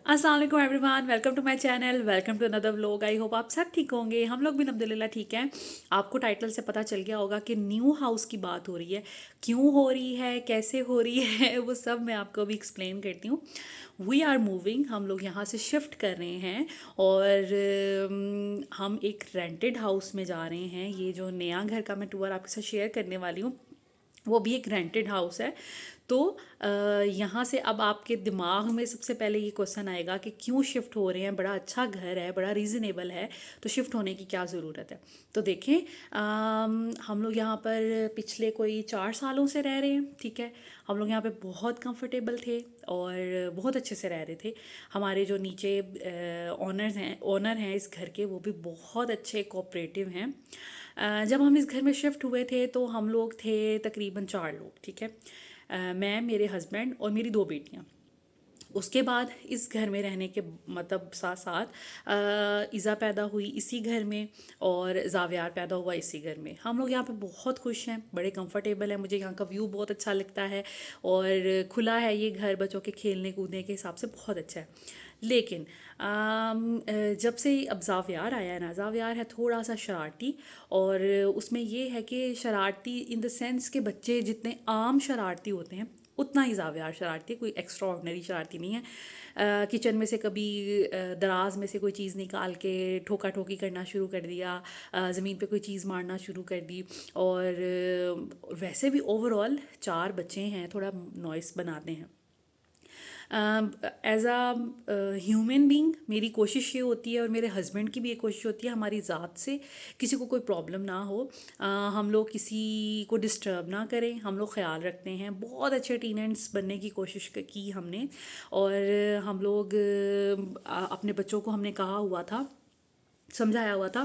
अस्सलाम वालेकुम everyone, welcome to my channel, welcome to another vlog. I hope आप सब ठीक होंगे। हम लोग भी अल्हम्दुलिल्लाह ठीक हैं। आपको टाइटल से पता चल गया होगा कि न्यू हाउस की बात हो रही है। क्यों हो रही है, कैसे हो रही है, वो सब मैं आपको अभी एक्सप्लेन करती हूँ। वी आर मूविंग, हम लोग यहाँ से शिफ्ट कर रहे हैं और हम एक रेंटेड हाउस में जा रहे हैं। ये जो नया घर का मैं टूर आपके साथ शेयर करने वाली हूँ, वो भी एक रेंटेड हाउस है। तो यहाँ से अब आपके दिमाग में सबसे पहले ये क्वेश्चन आएगा कि क्यों शिफ्ट हो रहे हैं, बड़ा अच्छा घर है, बड़ा रीज़नेबल है, तो शिफ्ट होने की क्या ज़रूरत है। तो देखें, हम लोग यहाँ पर पिछले कोई 4 सालों से रह रहे हैं, ठीक है। हम लोग यहाँ पे बहुत कंफर्टेबल थे और बहुत अच्छे से रह रहे थे। हमारे जो नीचे ओनर हैं इस घर के, वो भी बहुत अच्छे कोऑपरेटिव हैं। जब हम इस घर में शिफ्ट हुए थे तो हम लोग थे तकरीबन 4 लोग, ठीक है। मैं, मेरे हस्बैंड और मेरी 2 बेटियाँ। उसके बाद इस घर में रहने के मतलब साथ साथ इज़ा पैदा हुई इसी घर में और ज़ावियार पैदा हुआ इसी घर में। हम लोग यहाँ पे बहुत खुश हैं, बड़े कंफर्टेबल हैं। मुझे यहाँ का व्यू बहुत अच्छा लगता है और खुला है ये घर, बच्चों के खेलने कूदने के हिसाब से बहुत अच्छा है। लेकिन जब से अब ज़ावियार आया है ना, ज़ावियार है थोड़ा सा शरारती। और उसमें ये है कि शरारती इन द सेंस के बच्चे जितने आम शरारती होते हैं उतना ही ज़ावियार शरारती है, कोई एक्स्ट्रा ऑर्डनरी शरारती नहीं है। किचन में से कभी दराज में से कोई चीज़ निकाल के ठोका ठोकी करना शुरू कर दिया, ज़मीन पे कोई चीज़ मारना शुरू कर दी। और वैसे भी ओवरऑल 4 बच्चे हैं, थोड़ा नॉइस बनाते हैं। एज अ ह्यूमन बींग मेरी कोशिश ये होती है और मेरे हस्बैंड की भी ये कोशिश होती है, हमारी ज़ात से किसी को कोई प्रॉब्लम ना हो। हम लोग किसी को डिस्टर्ब ना करें, हम लोग ख्याल रखते हैं। बहुत अच्छे टीनेंट्स बनने की कोशिश की हमने। और हम लोग अपने बच्चों को हमने कहा हुआ था, समझाया हुआ था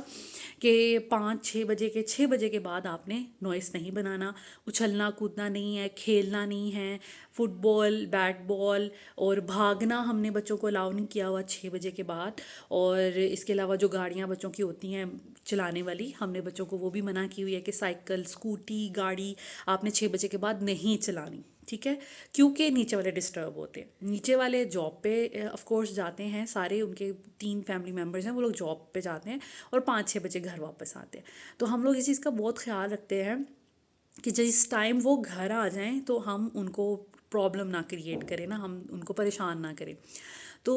कि 5-6 बजे के 6 बजे के बाद आपने नॉइस नहीं बनाना, उछलना कूदना नहीं है, खेलना नहीं है, फुटबॉल बैट बॉल और भागना हमने बच्चों को अलाउ नहीं किया हुआ 6 बजे के बाद। और इसके अलावा जो गाड़ियाँ बच्चों की होती हैं चलाने वाली, हमने बच्चों को वो भी मना की हुई है कि साइकिल स्कूटी गाड़ी आपने 6 बजे के बाद नहीं चलानी, ठीक है। क्योंकि नीचे वाले डिस्टर्ब होते हैं। नीचे वाले जॉब पे ऑफ कोर्स जाते हैं सारे, उनके 3 फैमिली मेम्बर्स हैं, वो लोग जॉब पे जाते हैं और 5-6 बजे घर वापस आते हैं। तो हम लोग इस चीज़ का बहुत ख्याल रखते हैं कि जिस टाइम वो घर आ जाएं तो हम उनको प्रॉब्लम ना क्रिएट करें, ना हम उनको परेशान ना करें। तो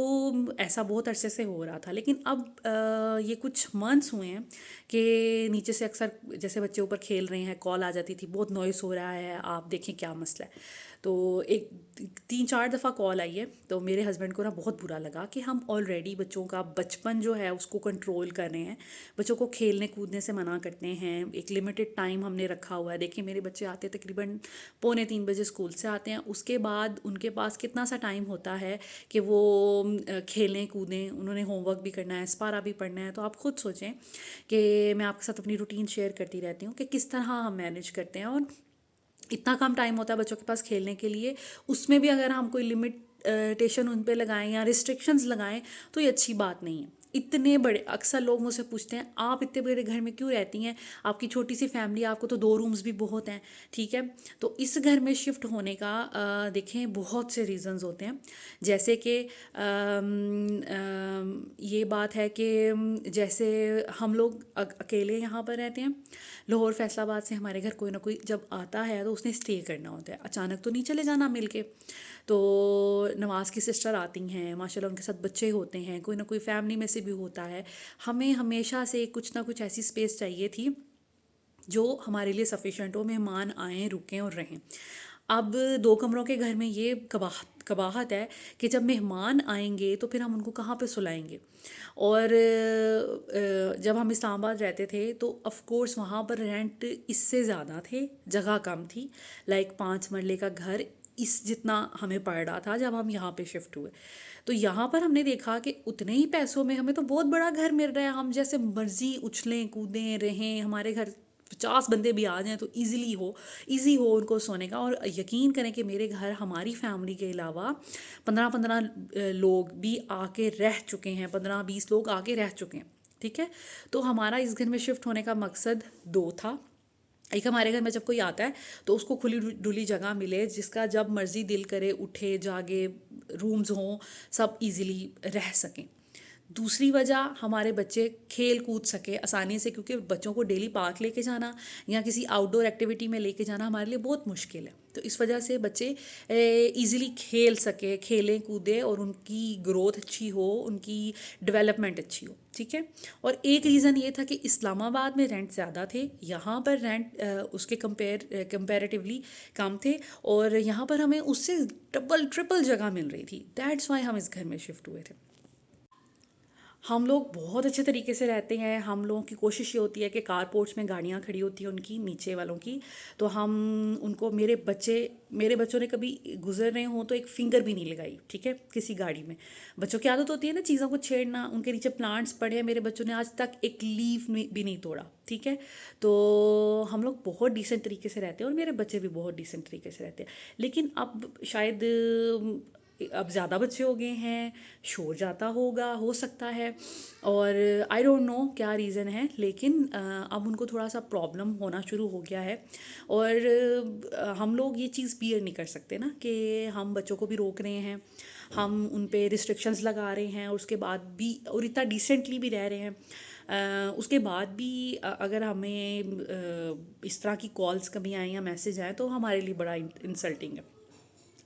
ऐसा बहुत अरसे से हो रहा था। लेकिन अब ये कुछ मंथ्स हुए हैं कि नीचे से अक्सर जैसे बच्चे ऊपर खेल रहे हैं, कॉल आ जाती थी, बहुत नॉइस हो रहा है, आप देखें क्या मसला है। तो एक 3-4 दफ़ा कॉल आई है। तो मेरे हस्बैंड को ना बहुत बुरा लगा कि हम ऑलरेडी बच्चों का बचपन जो है उसको कंट्रोल कर रहे हैं, बच्चों को खेलने कूदने से मना करते हैं। एक लिमिटेड टाइम हमने रखा हुआ है। देखिए मेरे बच्चे आते हैं तकरीबन 2:45 स्कूल से आते हैं, उसके बाद उनके पास कितना सा टाइम होता है कि वो खेलें कूदें, उन्होंने होमवर्क भी करना है, स्पारा भी पढ़ना है। तो आप खुद सोचें कि मैं आपके साथ अपनी रूटीन शेयर करती रहती हूँ कि किस तरह हम मैनेज करते हैं। और इतना कम टाइम होता है बच्चों के पास खेलने के लिए, उसमें भी अगर हम कोई लिमिटेशन उन पे लगाएं या रिस्ट्रिक्शंस लगाएं तो ये अच्छी बात नहीं है। इतने बड़े, अक्सर लोग मुझसे पूछते हैं आप इतने बड़े घर में क्यों रहती हैं, आपकी छोटी सी फैमिली, आपको तो 2 रूम्स भी बहुत हैं, ठीक है। तो इस घर में शिफ्ट होने का देखें बहुत से रीज़न्स होते हैं। जैसे कि ये बात है कि जैसे हम लोग अकेले यहाँ पर रहते हैं। लाहौर फैसलाबाद से हमारे घर कोई ना कोई जब आता है तो उसने स्टे करना होता है, अचानक तो नहीं चले जाना मिल के। तो नवाज़ की सिस्टर आती हैं, माशाल्लाह उनके साथ बच्चे होते हैं, कोई ना कोई फैमिली में से भी होता है। हमें हमेशा से कुछ ना कुछ ऐसी स्पेस चाहिए थी जो हमारे लिए सफिशेंट हो, मेहमान आएँ रुकें और रहें। अब 2 कमरों के घर में ये कबाहत है कि जब मेहमान आएंगे तो फिर हम उनको कहाँ पे सुलाएंगे। और जब हम इस्लामाबाद रहते थे तो ऑफ कोर्स वहाँ पर रेंट इससे ज़्यादा थे, जगह कम थी। लाइक 5 मरले का घर इस जितना हमें पड़ रहा था जब हम यहाँ पे शिफ्ट हुए। तो यहाँ पर हमने देखा कि उतने ही पैसों में हमें तो बहुत बड़ा घर मिल रहा है, हम जैसे मर्जी उछलें कूदें रहें, हमारे घर 50 बंदे भी आ जाएं तो ईज़ी हो उनको सोने का। और यकीन करें कि मेरे घर हमारी फैमिली के अलावा 15-15 लोग भी आके रह चुके हैं, 15-20 लोग आके रह चुके हैं, ठीक है। तो हमारा इस घर में शिफ्ट होने का मकसद 2 था। एक हमारे घर में जब कोई आता है तो उसको खुली डुली जगह मिले, जिसका जब मर्जी दिल करे उठे जागे, रूम्स हों, सब इजीली रह सकें। दूसरी वजह, हमारे बच्चे खेल कूद सके आसानी से, क्योंकि बच्चों को डेली पार्क लेके जाना या किसी आउटडोर एक्टिविटी में लेके जाना हमारे लिए बहुत मुश्किल है। तो इस वजह से बच्चे इजीली खेल सके, खेलें कूदें और उनकी ग्रोथ अच्छी हो, उनकी डेवलपमेंट अच्छी हो, ठीक है। और एक रीज़न ये था कि इस्लामाबाद में रेंट ज़्यादा थे, यहाँ पर रेंट उसके कंपेरेटिवली कम थे, और यहाँ पर हमें उससे डबल ट्रिपल जगह मिल रही थी। दैट्स वाई हम इस घर में शिफ्ट हुए थे। हम लोग बहुत अच्छे तरीके से रहते हैं। हम लोगों की कोशिश ये होती है कि कारपोर्ट्स में गाड़ियाँ खड़ी होती हैं उनकी, नीचे वालों की, तो हम उनको, मेरे बच्चों ने कभी गुजर रहे हों तो एक फिंगर भी नहीं लगाई, ठीक है, किसी गाड़ी में। बच्चों की आदत होती है ना चीज़ों को छेड़ना, उनके नीचे प्लांट्स पड़े हैं, मेरे बच्चों ने आज तक एक लीफ भी नहीं तोड़ा, ठीक है। तो हम लोग बहुत डिसेंट तरीके से रहते हैं और मेरे बच्चे भी बहुत डिसेंट तरीके से रहते हैं। लेकिन अब शायद अब ज़्यादा बच्चे हो गए हैं, शोर ज़्यादा होगा, हो सकता है, और आई डोंट नो क्या रीज़न है, लेकिन अब उनको थोड़ा सा प्रॉब्लम होना शुरू हो गया है। और हम लोग ये चीज़ बियर नहीं कर सकते ना कि हम बच्चों को भी रोक रहे हैं, हम उन पे रिस्ट्रिक्शंस लगा रहे हैं, और उसके बाद भी, और इतना डिसेंटली भी रह रहे हैं, उसके बाद भी अगर हमें इस तरह की कॉल्स कभी आएँ या मैसेज आए तो हमारे लिए बड़ा इंसल्टिंग है।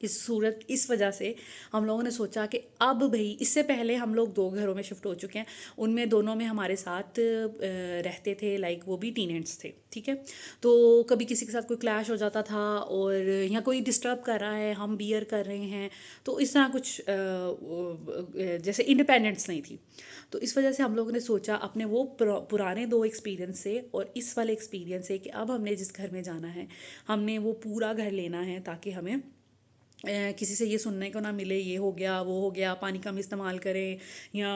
इस वजह से हम लोगों ने सोचा कि अब भाई, इससे पहले हम लोग 2 घरों में शिफ्ट हो चुके हैं, उनमें दोनों में हमारे साथ रहते थे, लाइक वो भी टीनेंट्स थे, ठीक है। तो कभी किसी के साथ कोई क्लैश हो जाता था, और यहाँ कोई डिस्टर्ब कर रहा है, हम बियर कर रहे हैं, तो इस तरह कुछ जैसे इंडिपेंडेंस नहीं थी। तो इस वजह से हम लोगों ने सोचा अपने वो पुराने 2 एक्सपीरियंस से और इस वाले एक्सपीरियंस से कि अब हमने जिस घर में जाना है, हमने वो पूरा घर लेना है, ताकि हमें किसी से ये सुनने को ना मिले, ये हो गया, वो हो गया, पानी कम इस्तेमाल करें, या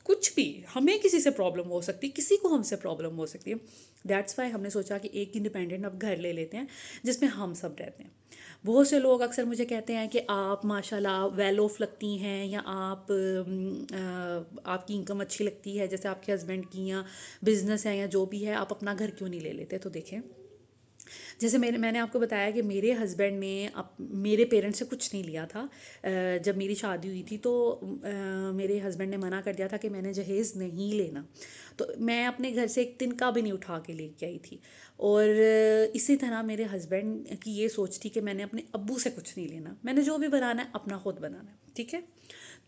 कुछ भी, हमें किसी से प्रॉब्लम हो सकती है, किसी को हमसे प्रॉब्लम हो सकती है। दैट्स वाई हमने सोचा कि एक इंडिपेंडेंट अब घर ले लेते हैं जिसमें हम सब रहते हैं। बहुत से लोग अक्सर मुझे कहते हैं कि आप माशाल्लाह वेल ऑफ लगती हैं, या आप आपकी इनकम अच्छी लगती है, जैसे आपके हस्बैंड की, या बिजनेस है, या जो भी है, आप अपना घर क्यों नहीं ले लेते। तो देखें, जैसे मैंने आपको बताया कि मेरे हस्बैंड ने मेरे पेरेंट्स से कुछ नहीं लिया था। जब मेरी शादी हुई थी तो मेरे हस्बैंड ने मना कर दिया था कि मैंने जहेज़ नहीं लेना। तो मैं अपने घर से एक तिनका भी नहीं उठा के लेके आई थी। और इसी तरह मेरे हस्बैंड की ये सोच थी कि मैंने अपने अब्बू से कुछ नहीं लेना, मैंने जो भी बनाना है अपना खुद बनाना है, ठीक है।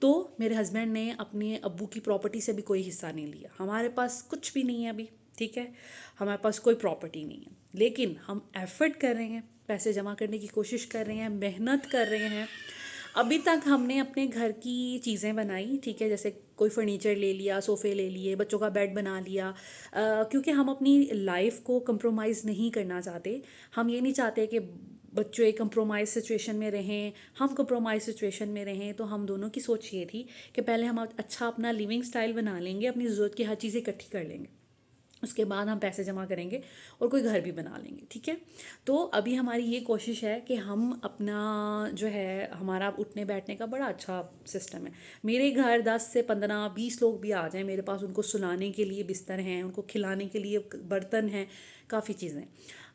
तो मेरे हस्बैंड ने अपने अब्बू की प्रॉपर्टी से भी कोई हिस्सा नहीं लिया। हमारे पास कुछ भी नहीं है अभी, ठीक है, हमारे पास कोई प्रॉपर्टी नहीं है, लेकिन हम एफर्ट कर रहे हैं, पैसे जमा करने की कोशिश कर रहे हैं, मेहनत कर रहे हैं। अभी तक हमने अपने घर की चीज़ें बनाई, ठीक है, जैसे कोई फर्नीचर ले लिया, सोफ़े ले लिए, बच्चों का बेड बना लिया, क्योंकि हम अपनी लाइफ को कंप्रोमाइज़ नहीं करना चाहते। हम ये नहीं चाहते कि बच्चों एक कंप्रोमाइज़ सिचुएशन में रहें, हम कंप्रोमाइज़ सिचुएशन में रहें। तो हम दोनों की सोच ये थी कि पहले हम अच्छा अपना लिविंग स्टाइल बना लेंगे, अपनी ज़रूरत की हर चीज़ इकट्ठी कर लेंगे, उसके बाद हम पैसे जमा करेंगे और कोई घर भी बना लेंगे, ठीक है। तो अभी हमारी ये कोशिश है कि हम अपना, जो है, हमारा उठने बैठने का बड़ा अच्छा सिस्टम है। मेरे घर 10 से 15 20 लोग भी आ जाएं, मेरे पास उनको सुलाने के लिए बिस्तर हैं, उनको खिलाने के लिए बर्तन हैं, काफ़ी चीज़ें।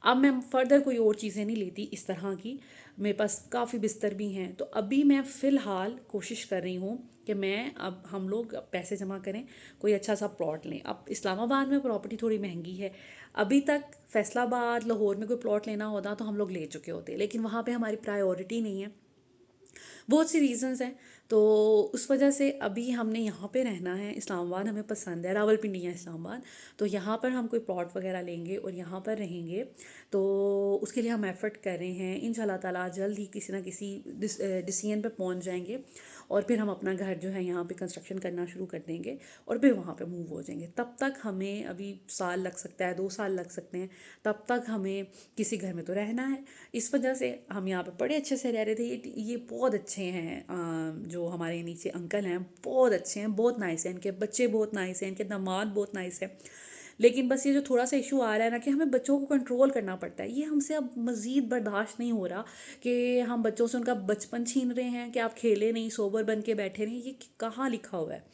अब मैं फ़र्दर कोई और चीज़ें नहीं लेती इस तरह की, मेरे पास काफ़ी बिस्तर भी हैं। तो अभी मैं फ़िलहाल कोशिश कर रही हूँ कि अब हम लोग पैसे जमा करें, कोई अच्छा सा प्लॉट लें। अब इस्लामाबाद में प्रॉपर्टी थोड़ी महंगी है, अभी तक फैसलाबाद, लाहौर में कोई प्लॉट लेना होता तो हम लोग ले चुके होते, लेकिन वहाँ पे हमारी प्रायोरिटी नहीं है, बहुत सी रीज़न्स हैं। तो उस वजह से अभी हमने यहाँ पे रहना है, इस्लामाबाद हमें पसंद है, रावलपिंडी है इस्लामाबाद, तो यहाँ पर हम कोई प्लॉट वगैरह लेंगे और यहाँ पर रहेंगे। तो उसके लिए हम एफ़र्ट कर रहे हैं, इंशाल्लाह ताला जल्द ही किसी ना किसी डिसीजन पे पहुँच जाएंगे, और फिर हम अपना घर जो है यहाँ पे कंस्ट्रक्शन करना शुरू कर देंगे, और फिर वहाँ पे मूव हो जाएंगे। तब तक हमें अभी साल लग सकता है, 2 साल लग सकते हैं, तब तक हमें किसी घर में तो रहना है। इस वजह से हम यहाँ पे बड़े अच्छे से रह रहे थे। ये बहुत अच्छे हैं, जो हमारे नीचे अंकल हैं बहुत अच्छे हैं, बहुत नाइस हैं, इनके बच्चे बहुत नाइस हैं, इनके दामाद बहुत नाइस है। लेकिन बस ये जो थोड़ा सा इशू आ रहा है ना कि हमें बच्चों को कंट्रोल करना पड़ता है, ये हमसे अब मज़ीद बर्दाश्त नहीं हो रहा कि हम बच्चों से उनका बचपन छीन रहे हैं कि आप खेले नहीं, सोबर बन के बैठे नहीं, ये कहाँ लिखा हुआ है।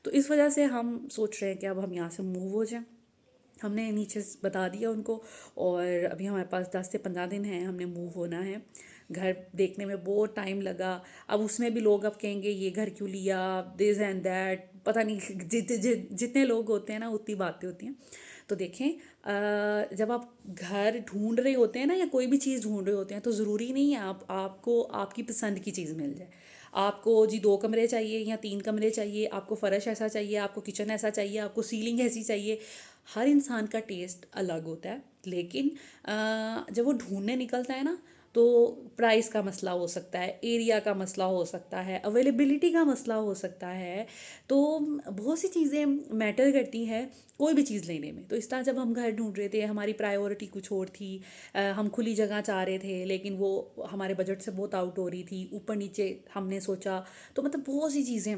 तो इस वजह से हम सोच रहे हैं कि अब हम यहाँ से मूव हो जाएं। हमने नीचे बता दिया उनको। और अभी हमारे पास 10 से 15 दिन हैं, हमने मूव होना है। घर देखने में बहुत टाइम लगा। अब उसमें भी लोग अब कहेंगे ये घर क्यों लिया, दिस एंड दैट, पता नहीं जितने लोग होते हैं ना उतनी बातें होती हैं। तो देखें, जब आप घर ढूंढ रहे होते हैं ना या कोई भी चीज़ ढूंढ रहे होते हैं तो ज़रूरी नहीं है आपको आपकी पसंद की चीज़ मिल जाए। आपको जी 2 कमरे चाहिए या 3 कमरे चाहिए, आपको फ़र्श ऐसा चाहिए, आपको किचन ऐसा चाहिए, आपको सीलिंग ऐसी चाहिए। हर इंसान का टेस्ट अलग होता है। लेकिन जब वो ढूंढने निकलता है ना, तो प्राइस का मसला हो सकता है, एरिया का मसला हो सकता है, अवेलेबिलिटी का मसला हो सकता है। तो बहुत सी चीज़ें मैटर करती हैं कोई भी चीज़ लेने में। तो इस तरह जब हम घर ढूंढ रहे थे, हमारी प्रायोरिटी कुछ और थी। हम खुली जगह चाह रहे थे लेकिन वो हमारे बजट से बहुत आउट हो रही थी, ऊपर नीचे हमने सोचा। तो मतलब बहुत सी चीज़ें,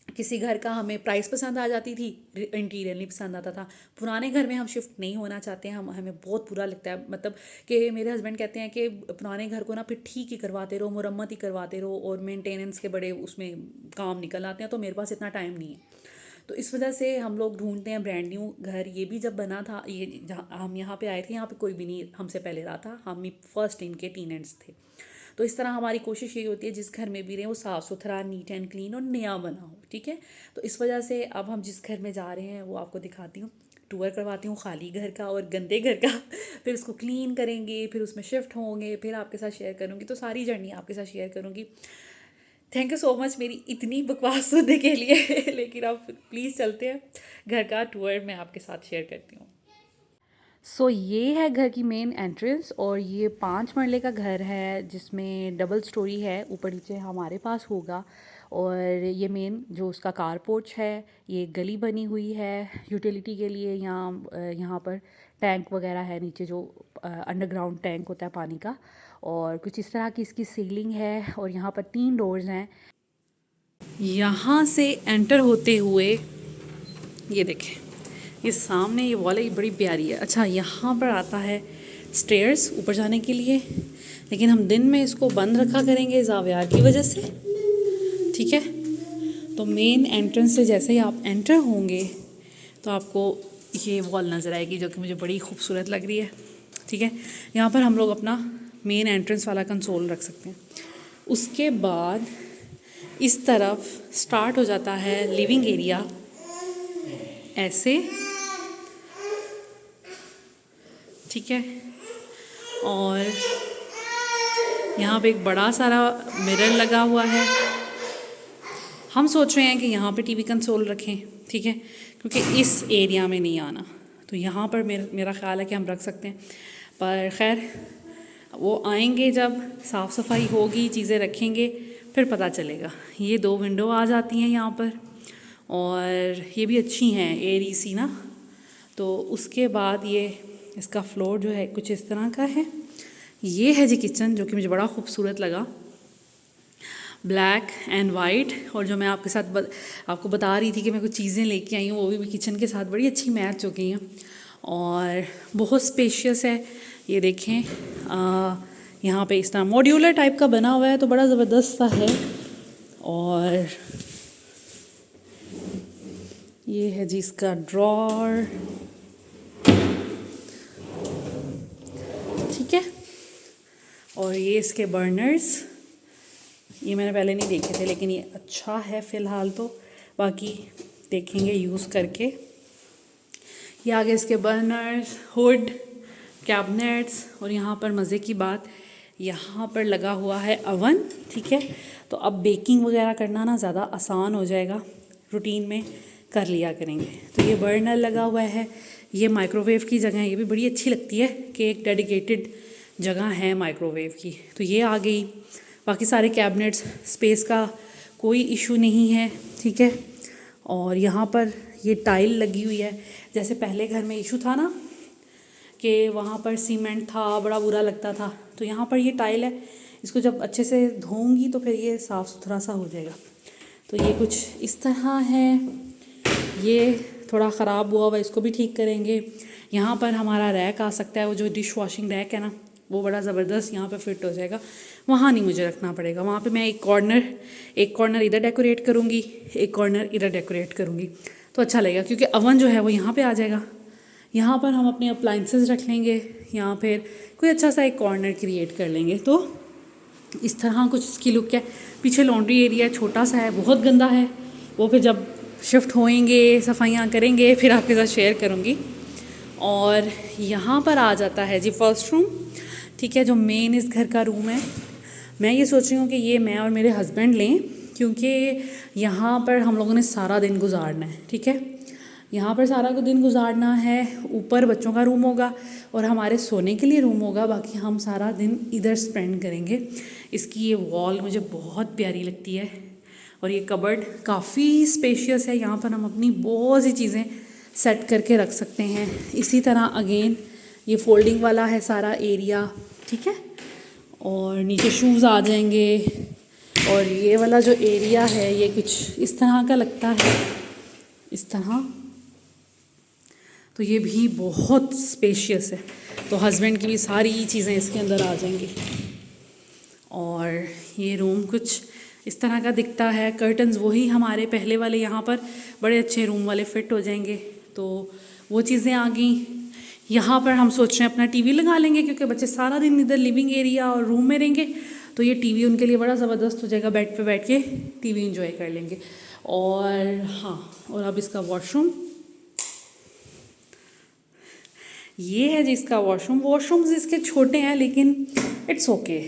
किसी घर का हमें प्राइस पसंद आ जाती थी, इंटीरियर नहीं पसंद आता था। पुराने घर में हम शिफ्ट नहीं होना चाहते हैं, हमें बहुत बुरा लगता है। मतलब कि मेरे हस्बैंड कहते हैं कि पुराने घर को ना फिर ठीक ही करवाते रहो, मुरम्मत ही करवाते रहो, और मेंटेनेंस के बड़े उसमें काम निकल आते हैं। तो मेरे पास इतना टाइम नहीं है। तो इस वजह से हम लोग ढूंढते हैं ब्रांड न्यू घर। ये भी जब बना था, ये जहाँ हम यहाँ पे आए थे, यहाँ पे कोई भी नहीं हमसे पहले रहा था, हम ही फर्स्ट इनके टीनेंट्स थे। तो इस तरह हमारी कोशिश ये होती है जिस घर में भी रहें वो साफ़ सुथरा, नीट एंड क्लीन और नया बना हो, ठीक है। तो इस वजह से अब हम जिस घर में जा रहे हैं वो आपको दिखाती हूँ, टूर करवाती हूँ खाली घर का और गंदे घर का। फिर उसको क्लीन करेंगे, फिर उसमें शिफ्ट होंगे, फिर आपके साथ शेयर करूँगी। तो सारी जर्नी आपके साथ शेयर करूँगी। थैंक यू सो मच मेरी इतनी बकवास सुनने के लिए। लेकिन आप प्लीज़ चलते हैं, घर का टूर मैं आपके साथ शेयर करती हूँ। ये है घर की मेन एंट्रेंस, और ये 5 मरले का घर है जिसमें डबल स्टोरी है, ऊपर नीचे हमारे पास होगा। और ये मेन जो उसका कार पोर्च है, ये गली बनी हुई है यूटिलिटी के लिए। यहाँ पर टैंक वगैरह है नीचे, जो अंडरग्राउंड टैंक होता है पानी का। और कुछ इस तरह की इसकी सीलिंग है, और यहाँ पर 3 डोर्स हैं। यहाँ से एंटर होते हुए ये देखें, ये सामने ये वॉल है, ये बड़ी प्यारी है। अच्छा, यहाँ पर आता है स्टेयर्स ऊपर जाने के लिए, लेकिन हम दिन में इसको बंद रखा करेंगे ज़ावियार की वजह से, ठीक है। तो मेन एंट्रेंस से जैसे ही आप एंटर होंगे तो आपको ये वॉल नज़र आएगी, जो कि मुझे बड़ी खूबसूरत लग रही है, ठीक है। यहाँ पर हम लोग अपना मेन एंट्रेंस वाला कंसोल रख सकते हैं। उसके बाद इस तरफ स्टार्ट हो जाता है लिविंग एरिया, ऐसे, ठीक है। और यहाँ पे एक बड़ा सारा मिरर लगा हुआ है। हम सोच रहे हैं कि यहाँ पे टीवी कंसोल रखें, ठीक है, क्योंकि इस एरिया में नहीं आना। तो यहाँ पर मेरा ख़्याल है कि हम रख सकते हैं, पर ख़ैर वो आएंगे जब साफ़ सफाई होगी, चीज़ें रखेंगे, फिर पता चलेगा। ये 2 विंडो आ जाती हैं यहाँ पर, और ये भी अच्छी हैं, एयरी सी ना। तो उसके बाद ये इसका फ्लोर जो है कुछ इस तरह का है। ये है जी किचन, जो कि मुझे बड़ा खूबसूरत लगा, ब्लैक एंड वाइट। और जो मैं आपके साथ आपको बता रही थी कि मैं कुछ चीज़ें लेके आई हूँ, वो भी किचन के साथ बड़ी अच्छी मैच हो गई हैं, और बहुत स्पेशियस है। ये देखें, यहाँ पे इस तरह मॉड्यूलर टाइप का बना हुआ है, तो बड़ा ज़बरदस्त सा है। और ये है जी इसका ड्रॉर, ठीक है। और ये इसके बर्नर्स, ये मैंने पहले नहीं देखे थे, लेकिन ये अच्छा है फ़िलहाल तो, बाकी देखेंगे यूज़ करके। ये आगे इसके बर्नर्स, हुड, कैबिनेट्स। और यहाँ पर मज़े की बात, यहाँ पर लगा हुआ है अवन, ठीक है। तो अब बेकिंग वगैरह करना ना ज़्यादा आसान हो जाएगा, रूटीन में कर लिया करेंगे। तो ये बर्नर लगा हुआ है। ये माइक्रोवेव की जगह है, ये भी बड़ी अच्छी लगती है कि एक डेडिकेटेड जगह है माइक्रोवेव की। तो ये आ गई। बाकी सारे कैबिनेट्स, स्पेस का कोई इशू नहीं है, ठीक है। और यहाँ पर ये टाइल लगी हुई है। जैसे पहले घर में इशू था ना कि वहाँ पर सीमेंट था, बड़ा बुरा लगता था, तो यहाँ पर ये टाइल है। इसको जब अच्छे से धोऊंगी तो फिर ये साफ़ सुथरा सा हो जाएगा। तो ये कुछ इस तरह है। ये थोड़ा ख़राब हुआ हुआ, इसको भी ठीक करेंगे। यहाँ पर हमारा रैक आ सकता है, वो जो डिश वॉशिंग रैक है ना, वो बड़ा ज़बरदस्त यहाँ पे फिट हो जाएगा। वहाँ नहीं मुझे रखना पड़ेगा, वहाँ पे मैं एक कॉर्नर इधर डेकोरेट करूँगी, एक कॉर्नर इधर डेकोरेट करूँगी, तो अच्छा लगेगा। क्योंकि अवन जो है वो यहाँ पे आ जाएगा, यहाँ पर हम अपने अप्लाइंसेस रख लेंगे या फिर कोई अच्छा सा एक कॉर्नर क्रिएट कर लेंगे। तो इस तरह कुछ इसकी लुक है। पीछे लॉन्ड्री एरिया छोटा सा है, बहुत गंदा है, वो फिर जब शिफ्ट होएंगे सफाइयाँ करेंगे फिर आपके साथ शेयर करूँगी। और यहाँ पर आ जाता है जी फर्स्ट रूम, ठीक है, जो मेन इस घर का रूम है। मैं ये सोच रही हूँ कि ये मैं और मेरे हस्बैंड लें, क्योंकि यहाँ पर हम लोगों ने सारा दिन गुजारना है, ठीक है, यहाँ पर सारा दिन गुजारना है। ऊपर बच्चों का रूम होगा और हमारे सोने के लिए रूम होगा, बाकी हम सारा दिन इधर स्पेंड करेंगे। इसकी ये वॉल मुझे बहुत प्यारी लगती है और ये कबर्ड काफ़ी स्पेशियस है, यहाँ पर हम अपनी बहुत सी चीज़ें सेट करके रख सकते हैं। इसी तरह अगेन ये फोल्डिंग वाला है सारा एरिया, ठीक है, और नीचे शूज़ आ जाएंगे। और ये वाला जो एरिया है ये कुछ इस तरह का लगता है, इस तरह, तो ये भी बहुत स्पेशियस है। तो हस्बैंड की भी सारी चीज़ें इसके अंदर आ जाएंगी। और ये रूम कुछ इस तरह का दिखता है। कर्टन्स वही हमारे पहले वाले यहाँ पर बड़े अच्छे रूम वाले फिट हो जाएंगे, तो वो चीज़ें आ गई। यहाँ पर हम सोच रहे हैं अपना टीवी लगा लेंगे, क्योंकि बच्चे सारा दिन इधर लिविंग एरिया और रूम में रहेंगे, तो ये टीवी उनके लिए बड़ा ज़बरदस्त हो जाएगा, बेड पे बैठ के टीवी एंजॉय कर लेंगे। और हाँ, और अब इसका वॉशरूम, ये है जिसका वॉशरूम्स इसके छोटे हैं लेकिन इट्स ओके।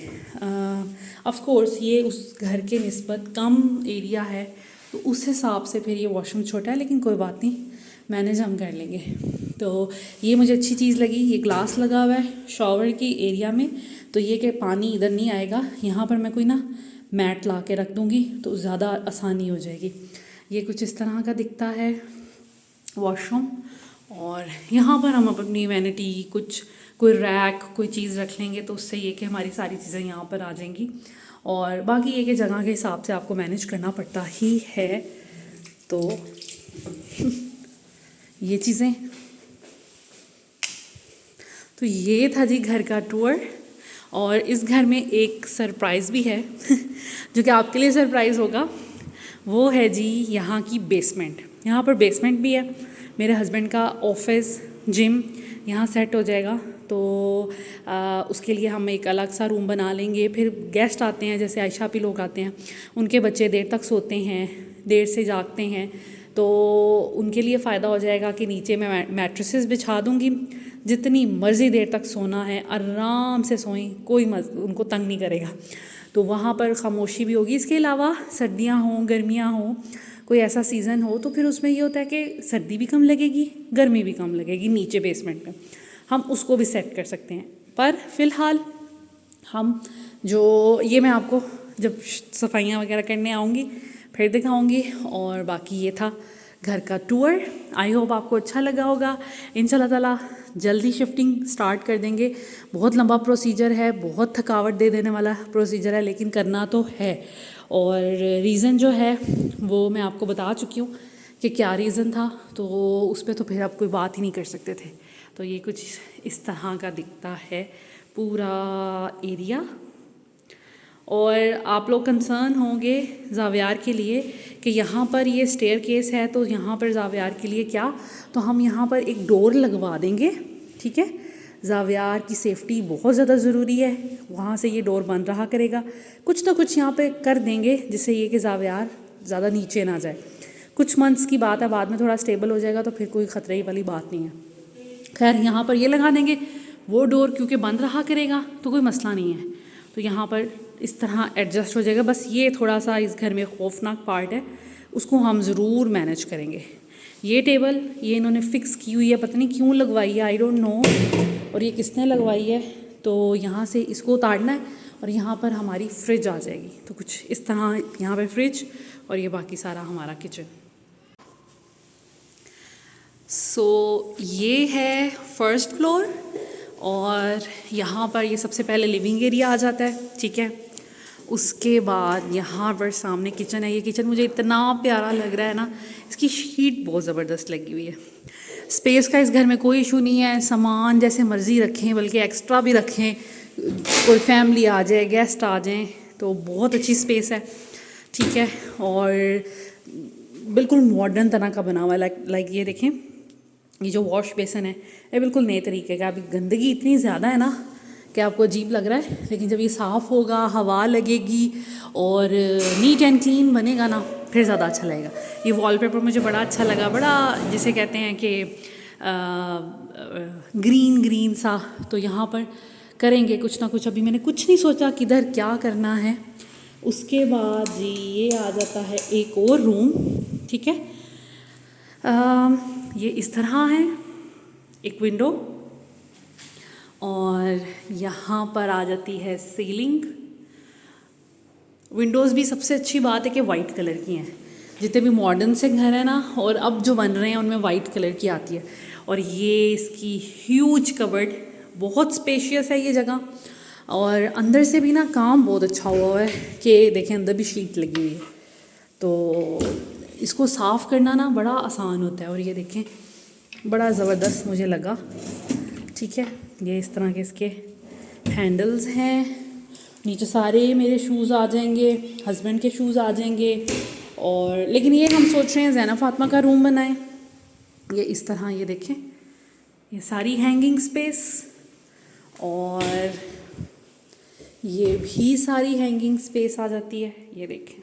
ऑफ कोर्स ये उस घर के निस्बत कम एरिया है, तो उस हिसाब से फिर ये वॉशरूम छोटा है, लेकिन कोई बात नहीं, मैनेज हम कर लेंगे। तो ये मुझे अच्छी चीज़ लगी, ये ग्लास लगा हुआ है शॉवर की एरिया में, तो ये कि पानी इधर नहीं आएगा। यहाँ पर मैं कोई ना मैट ला के रख दूँगी तो ज़्यादा आसानी हो जाएगी। ये कुछ इस तरह का दिखता है वॉशरूम। और यहाँ पर हम अपनी वैनिटी, कुछ कोई रैक, कोई चीज़ रख लेंगे, तो उससे ये कि हमारी सारी चीज़ें यहाँ पर आ जाएंगी। और बाकी ये कि जगह के हिसाब से आपको मैनेज करना पड़ता ही है। तो ये चीज़ें, तो ये था जी घर का टूर। और इस घर में एक सरप्राइज़ भी है जो कि आपके लिए सरप्राइज़ होगा। वो है जी यहाँ की बेसमेंट। यहाँ पर बेसमेंट भी है, मेरे हस्बैंड का ऑफिस, जिम यहाँ सेट हो जाएगा। तो उसके लिए हम एक अलग सा रूम बना लेंगे। फिर गेस्ट आते हैं, जैसे आयशा भी लोग आते हैं, उनके बच्चे देर तक सोते हैं, देर से जागते हैं, तो उनके लिए फ़ायदा हो जाएगा कि नीचे मैं मैट्रेसेस बिछा दूँगी, जितनी मर्ज़ी देर तक सोना है आराम से सोएं, कोई उनको तंग नहीं करेगा। तो वहाँ पर खामोशी भी होगी। इसके अलावा सर्दियाँ हों, गर्मियाँ हों, कोई ऐसा सीज़न हो, तो फिर उसमें ये होता है कि सर्दी भी कम लगेगी, गर्मी भी कम लगेगी। नीचे बेसमेंट में हम उसको भी सेट कर सकते हैं। पर फ़िलहाल हम जो ये मैं आपको जब सफाइयाँ वगैरह करने आऊँगी फिर दिखाऊँगी। और बाकी ये था घर का टूर। आई होप आपको अच्छा लगा होगा। इंशाल्लाह ताला जल्दी शिफ्टिंग स्टार्ट कर देंगे। बहुत लंबा प्रोसीजर है, बहुत थकावट दे देने वाला प्रोसीजर है, लेकिन करना तो है। और रीज़न जो है वो मैं आपको बता चुकी हूँ कि क्या रीज़न था, तो उस पर तो फिर आप कोई बात ही नहीं कर सकते थे। तो ये कुछ इस तरह का दिखता है पूरा एरिया। और आप लोग कंसर्न होंगे ज़ावियार के लिए कि यहाँ पर ये स्टेयर केस है, तो यहाँ पर ज़ावियार के लिए क्या, तो हम यहाँ पर एक डोर लगवा देंगे, ठीक है। ज़ावियार की सेफ़्टी बहुत ज़्यादा ज़रूरी है, वहाँ से ये डोर बंद रहा करेगा। कुछ ना कुछ यहाँ पे कर देंगे जिससे ये कि ज़ावियार ज़्यादा नीचे ना जाए। कुछ मंथ्स की बात है, बाद में थोड़ा स्टेबल हो जाएगा तो फिर कोई ख़तरे वाली बात नहीं है। खैर यहाँ पर ये लगा देंगे, वो डोर क्योंकि बंद रहा करेगा तो कोई मसला नहीं है। तो यहाँ पर इस तरह एडजस्ट हो जाएगा। बस ये थोड़ा सा इस घर में खौफनाक पार्ट है, उसको हम ज़रूर मैनेज करेंगे। ये टेबल ये इन्होंने फ़िक्स की हुई है, पता नहीं क्यों लगवाई है, आई डोंट नो, और ये किसने लगवाई है। तो यहाँ से इसको उतारना है और यहाँ पर हमारी फ्रिज आ जाएगी। तो कुछ इस तरह यहाँ पर फ्रिज और ये बाकी सारा हमारा किचन। सो ये है फर्स्ट फ्लोर और यहाँ पर ये सबसे पहले लिविंग एरिया आ जाता है, ठीक है। उसके बाद यहाँ पर सामने किचन है। ये किचन मुझे इतना प्यारा लग रहा है ना, इसकी शीट बहुत ज़बरदस्त लगी हुई है। स्पेस का इस घर में कोई इशू नहीं है, सामान जैसे मर्ज़ी रखें, बल्कि एक्स्ट्रा भी रखें, कोई फैमिली आ जाए, गेस्ट आ जाएं, तो बहुत अच्छी स्पेस है, ठीक है। और बिल्कुल मॉडर्न तरह का बना हुआ है, लाइक ये देखें, ये जो वॉश बेसन है ये बिल्कुल नए तरीके का। अभी गंदगी इतनी ज़्यादा है ना कि आपको अजीब लग रहा है, लेकिन जब ये साफ़ होगा, हवा लगेगी और नीट एंड क्लीन बनेगा ना, फिर ज़्यादा अच्छा लगेगा। ये वॉलपेपर मुझे बड़ा अच्छा लगा, बड़ा जिसे कहते हैं कि ग्रीन ग्रीन सा। तो यहाँ पर करेंगे कुछ ना कुछ। अभी मैंने कुछ नहीं सोचा किधर क्या करना है। उसके बाद जी ये आ जाता है एक और रूम, ठीक है। ये इस तरह है, एक विंडो, और यहाँ पर आ जाती है सीलिंग। विंडोज़ भी सबसे अच्छी बात है कि वाइट कलर की हैं। जितने भी मॉडर्न से घर हैं ना, और अब जो बन रहे हैं उनमें वाइट कलर की आती है। और ये इसकी ह्यूज कबर्ड, बहुत स्पेशियस है ये जगह। और अंदर से भी ना काम बहुत अच्छा हुआ है कि देखें अंदर भी शीट लगी हुई है, तो इसको साफ़ करना ना बड़ा आसान होता है। और ये देखें बड़ा ज़बरदस्त मुझे लगा, ठीक है। ये इस तरह के इसके हैंडल्स हैं। नीचे सारे मेरे शूज़ आ जाएंगे, हस्बैंड के शूज़ आ जाएंगे। और लेकिन ये हम सोच रहे हैं ज़ैना फातिमा का रूम बनाएं। ये इस तरह, ये देखें ये सारी हैंगिंग स्पेस, और ये भी सारी हैंगिंग स्पेस आ जाती है, ये देखें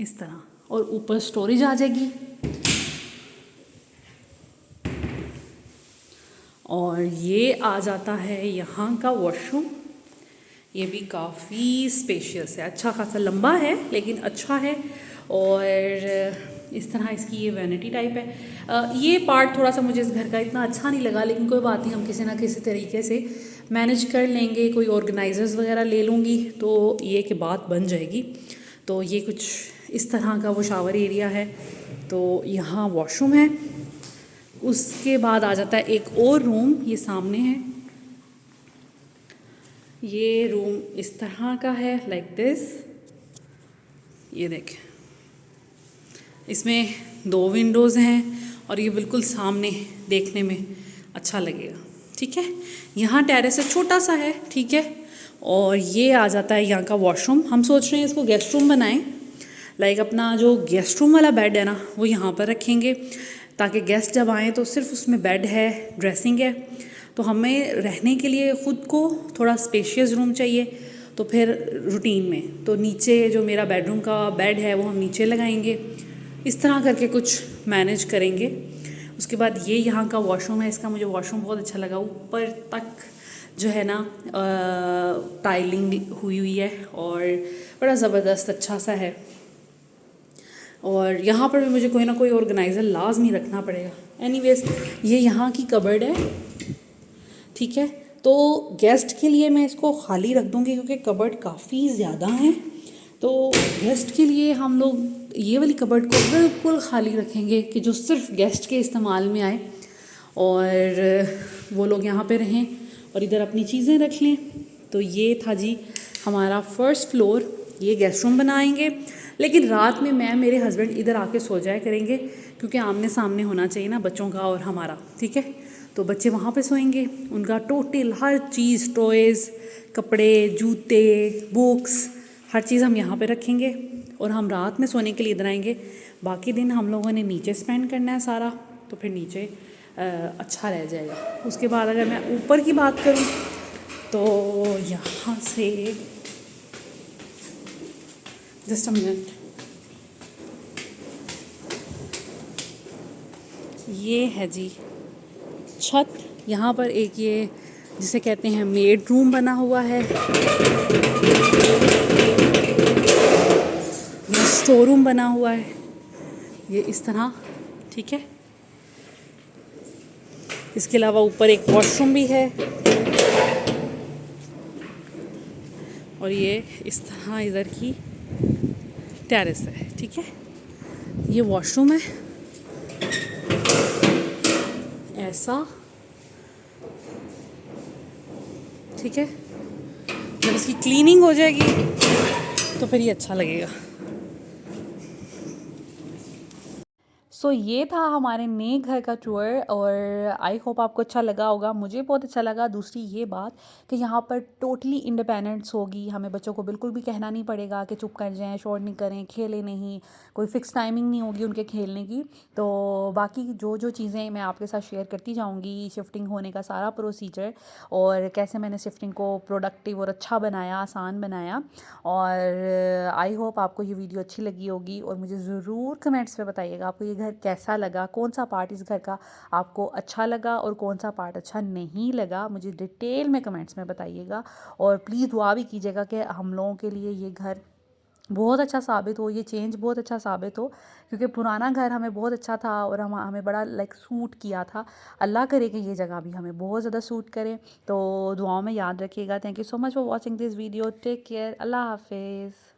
इस तरह। और ऊपर स्टोरेज आ जाएगी। और ये आ जाता है यहाँ का वॉशरूम। ये भी काफ़ी स्पेशियस है, अच्छा खासा लंबा है लेकिन अच्छा है। और इस तरह इसकी ये वैनिटी टाइप है। ये पार्ट थोड़ा सा मुझे इस घर का इतना अच्छा नहीं लगा, लेकिन कोई बात नहीं, हम किसी ना किसी तरीके से मैनेज कर लेंगे। कोई ऑर्गेनाइजर्स वगैरह ले लूँगी तो ये कि बात बन जाएगी। तो ये कुछ इस तरह का वो शावर एरिया है। तो यहाँ वॉशरूम है। उसके बाद आ जाता है एक और रूम, ये सामने है। ये रूम इस तरह का है, लाइक दिस। ये देखें, इसमें 2 विंडोज़ हैं और ये बिल्कुल सामने देखने में अच्छा लगेगा, ठीक है। यहाँ टेरेस है, छोटा सा है, ठीक है। और ये आ जाता है यहाँ का वॉशरूम। हम सोच रहे हैं इसको गेस्ट रूम बनाएं। लाइक अपना जो गेस्ट रूम वाला बेड है ना, वो यहाँ पर रखेंगे, ताकि गेस्ट जब आएँ तो सिर्फ उसमें बेड है, ड्रेसिंग है। तो हमें रहने के लिए ख़ुद को थोड़ा स्पेशियस रूम चाहिए, तो फिर रूटीन में तो नीचे जो मेरा बेडरूम का बेड है वो हम नीचे लगाएंगे। इस तरह करके कुछ मैनेज करेंगे। उसके बाद ये यहाँ का वॉशरूम है। इसका मुझे वॉशरूम बहुत अच्छा लगा। ऊपर तक जो है ना टाइलिंग हुई है और बड़ा ज़बरदस्त अच्छा सा है। और यहाँ पर भी मुझे कोई ना कोई ऑर्गेनाइज़र लाजमी रखना पड़ेगा। एनीवेज ये यहाँ की कबर्ड है, ठीक है। तो गेस्ट के लिए मैं इसको खाली रख दूँगी क्योंकि कबर्ड काफ़ी ज़्यादा हैं। तो गेस्ट के लिए हम लोग ये वाली कबर्ड को बिल्कुल खाली रखेंगे कि जो सिर्फ गेस्ट के इस्तेमाल में आए और वो लोग यहाँ पे रहें और इधर अपनी चीज़ें रख लें। तो ये था जी हमारा फर्स्ट फ्लोर। ये गेस्ट रूम बनाएंगे, लेकिन रात में मैं मेरे हस्बैंड इधर आके सो जाया करेंगे क्योंकि आमने सामने होना चाहिए ना बच्चों का और हमारा, ठीक है। तो बच्चे वहाँ पे सोएंगे, उनका टोटल हर चीज़, टॉयज़, कपड़े, जूते, बुक्स, हर चीज़ हम यहाँ पे रखेंगे और हम रात में सोने के लिए इधर आएंगे। बाकी दिन हम लोगों ने नीचे स्पेंड करना है सारा, तो फिर नीचे अच्छा रह जाएगा। उसके बाद अगर मैं ऊपर की बात करूँ तो यहाँ से जस्ट अ मिनट, ये है जी छत। यहाँ पर एक ये जिसे कहते हैं मेड रूम बना हुआ है, स्टोर रूम बना हुआ है, ये इस तरह, ठीक है। इसके अलावा ऊपर एक वॉशरूम भी है और ये इस तरह इधर की टेरेस है, ठीक है। ये वॉशरूम है ऐसा, ठीक है। जब इसकी क्लीनिंग हो जाएगी तो फिर ये अच्छा लगेगा। सो ये था हमारे नए घर का टूर और आई होप आपको अच्छा लगा होगा। मुझे बहुत अच्छा लगा। दूसरी ये बात कि यहाँ पर टोटली इंडिपेंडेंस होगी, हमें बच्चों को बिल्कुल भी कहना नहीं पड़ेगा कि चुप कर जाएं, शोर नहीं करें, खेलें नहीं, कोई फ़िक्स टाइमिंग नहीं होगी उनके खेलने की। तो बाकी जो जो चीज़ें मैं आपके साथ शेयर करती जाऊँगी, शिफ्टिंग होने का सारा प्रोसीजर और कैसे मैंने शिफ्टिंग को प्रोडक्टिव और अच्छा बनाया, आसान बनाया। और आई होप आपको ये वीडियो अच्छी लगी होगी और मुझे ज़रूर कमेंट्स में बताइएगा आपको ये घर कैसा लगा, कौन सा पार्ट इस घर का आपको अच्छा लगा और कौन सा पार्ट अच्छा नहीं लगा। मुझे डिटेल में कमेंट्स में बताइएगा और प्लीज़ दुआ भी कीजिएगा कि हम लोगों के लिए ये घर बहुत अच्छा साबित हो, ये चेंज बहुत अच्छा साबित हो, क्योंकि पुराना घर हमें बहुत अच्छा था और हमें बड़ा लाइक सूट किया था। अल्लाह करे कि ये जगह भी हमें बहुत ज़्यादा सूट करे। तो दुआओं में याद रखिएगा। Thank you so much for watching this video. Take care. अल्लाह हाफिज़।